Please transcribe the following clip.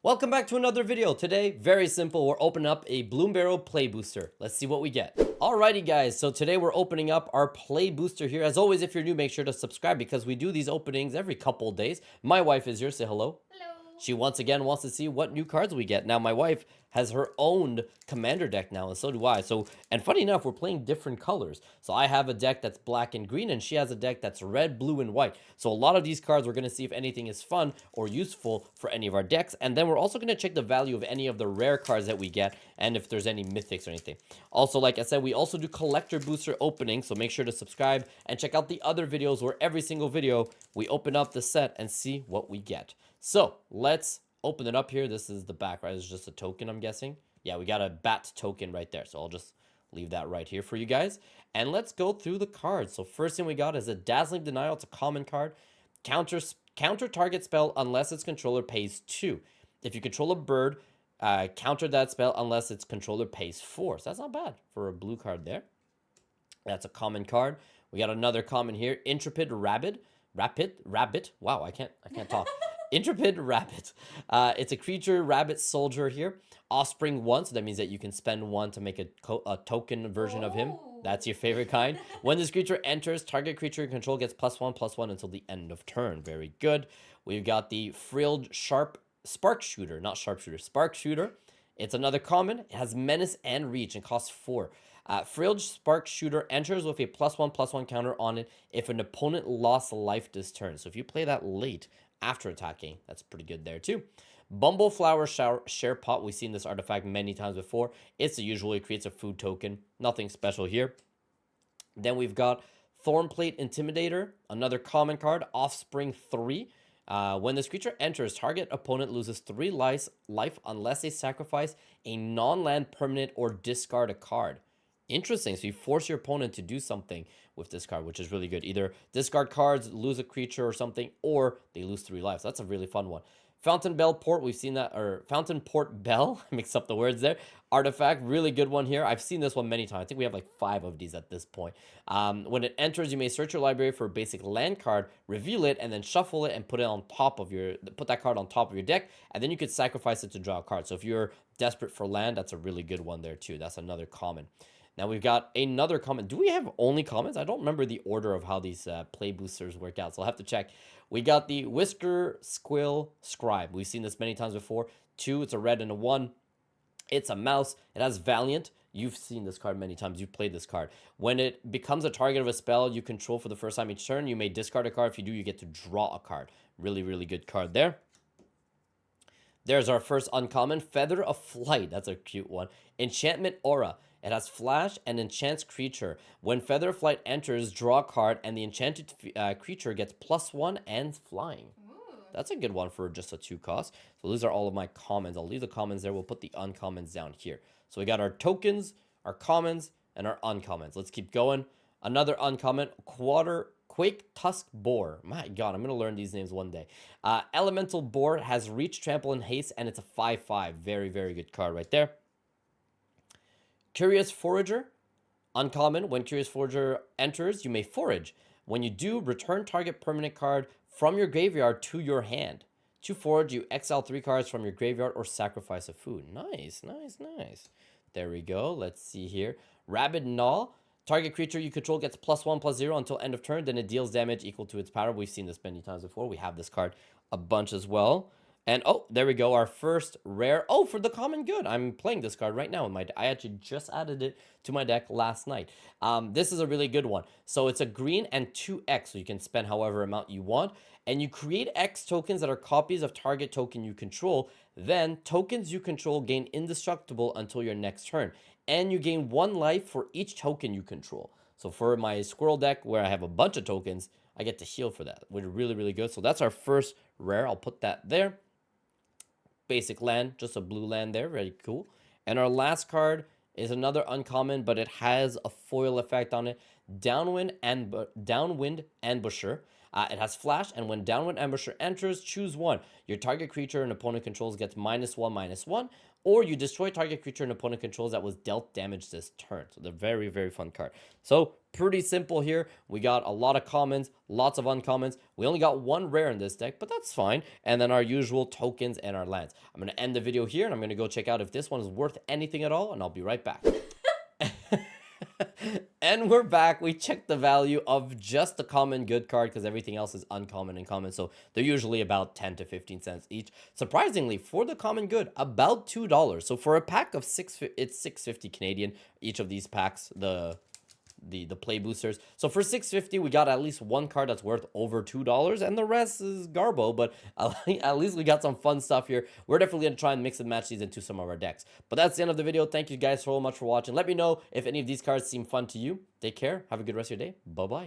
Welcome back to another video. Today, very simple, we're opening up a Bloomburrow Play Booster. Let's see what we get. Alrighty guys, so today we're opening up our Play Booster here. As always, if you're new, make sure to subscribe because we do these openings every couple days. My wife is here, say hello. Hello. She once again wants to see what new cards we get. Now, my wife has her own commander deck now, and so do I. And funny enough, we're playing different colors. So I have a deck that's black and green, and she has a deck that's red, blue, and white. So a lot of these cards, we're going to see if anything is fun or useful for any of our decks. And then we're also going to check the value of any of the rare cards that we get, and if there's any mythics or anything. Also, like I said, we also do collector booster openings, so make sure to subscribe and check out the other videos where every single video we open up the set and see what we get. So let's open it up here. This is the back, right? It's just a token, I'm guessing. Yeah, we got a bat token right there. So I'll just leave that right here for you guys. And let's go through the cards. So first thing we got is a Dazzling Denial. It's a common card. Counter target spell unless its controller pays 2. If you control a bird, counter that spell unless its controller pays 4. So that's not bad for a blue card there. That's a common card. We got another common here. Intrepid Rabbit. Wow, I can't talk. Intrepid Rabbit. It's a creature rabbit soldier here. Offspring 1, so that means that you can spend 1 to make a token version of him. That's your favorite kind. When this creature enters, target creature you control gets +1/+1 until the end of turn. Very good. We've got the Frilled Spark Shooter. It's another common. It has menace and reach and costs 4. Frilled Spark Shooter enters with a +1/+1 counter on it if an opponent lost life this turn. So if you play that late after attacking, that's pretty good there too. Bumbleflower Share Pot. We've seen this artifact many times before. It's the usual. It creates a food token. Nothing special here. Then we've got Thornplate Intimidator, another common card. Offspring 3. When this creature enters, target opponent loses 3 life unless they sacrifice a non-land permanent or discard a card. Interesting. So you force your opponent to do something with this card, which is really good. Either discard cards, lose a creature or something, or they lose 3 lives. That's a really fun one. Fountain Bell Port, we've seen that, or Fountain Port Bell, mix up the words there. Artifact, really good one here. I've seen this one many times. I think we have like 5 of these at this point. When it enters, you may search your library for a basic land card, reveal it, and then shuffle it and put that card on top of your deck, and then you could sacrifice it to draw a card. So if you're desperate for land, that's a really good one there too. That's another common. Now we've got another comment. Do we have only comments? I don't remember the order of how these play boosters work out, so I'll have to check. We got the Whisker Squill Scribe. We've seen this many times before. 2, it's a red and a 1. It's a mouse. It has Valiant. You've seen this card many times. You've played this card. When it becomes a target of a spell you control for the first time each turn, you may discard a card. If you do, you get to draw a card. Really, really good card there. There's our first uncommon, Feather of Flight. That's a cute one. Enchantment Aura. It has flash and enchants creature. When Feather of Flight enters, draw a card, and the enchanted creature gets +1 and flying. Ooh. That's a good one for just a 2 cost. So these are all of my commons. I'll leave the commons there. We'll put the uncommons down here. So we got our tokens, our commons, and our uncommons. Let's keep going. Another uncommon, Quake Tusk Boar. My God, I'm going to learn these names one day. Elemental Boar has reach, trample, and haste, and it's a 5/5. Very, very good card right there. Curious Forager. Uncommon. When Curious Forager enters, you may forage. When you do, return target permanent card from your graveyard to your hand. To forage, you exile 3 cards from your graveyard or sacrifice a food. Nice, nice, nice. There we go. Let's see here. Rabid Gnaw. Target creature you control gets +1/+0 until end of turn. Then it deals damage equal to its power. We've seen this many times before. We have this card a bunch as well. And oh, there we go. Our first rare. Oh, for the common good. I'm playing this card right now in my. I actually just added it to my deck last night. This is a really good one. So it's a green and 2x, so you can spend however amount you want. And you create X tokens that are copies of target token you control. Then tokens you control gain indestructible until your next turn. And you gain 1 life for each token you control. So for my squirrel deck, where I have a bunch of tokens, I get to heal for that, which is really, really good. So that's our first rare. I'll put that there. Basic land, just a blue land there. Very cool. And our last card is another uncommon, but it has a foil effect on it. Downwind Ambusher. It has flash, and when Downwind Ambusher enters, choose one. Your target creature an opponent controls gets -1/-1, or you destroy target creature an opponent controls that was dealt damage this turn. So they're very, very fun card. So pretty simple here. We got a lot of commons, lots of uncommons. We only got one rare in this deck, but that's fine. And then our usual tokens and our lands. I'm going to end the video here, and I'm going to go check out if this one is worth anything at all, and I'll be right back. And we're back. We checked the value of just the common good card because everything else is uncommon and common. So they're usually about 10 to 15 cents each. Surprisingly, for the common good, about $2. So for a pack of it's $6.50 Canadian. Each of these packs, the play boosters. So for $6.50, we got at least one card that's worth over $2, and the rest is garbo, but at least we got some fun stuff here. We're definitely gonna try and mix and match these into some of our decks. But that's the end of the video. Thank you guys so much for watching. Let me know if any of these cards seem fun to you. Take care. Have a good rest of your day. Bye-bye.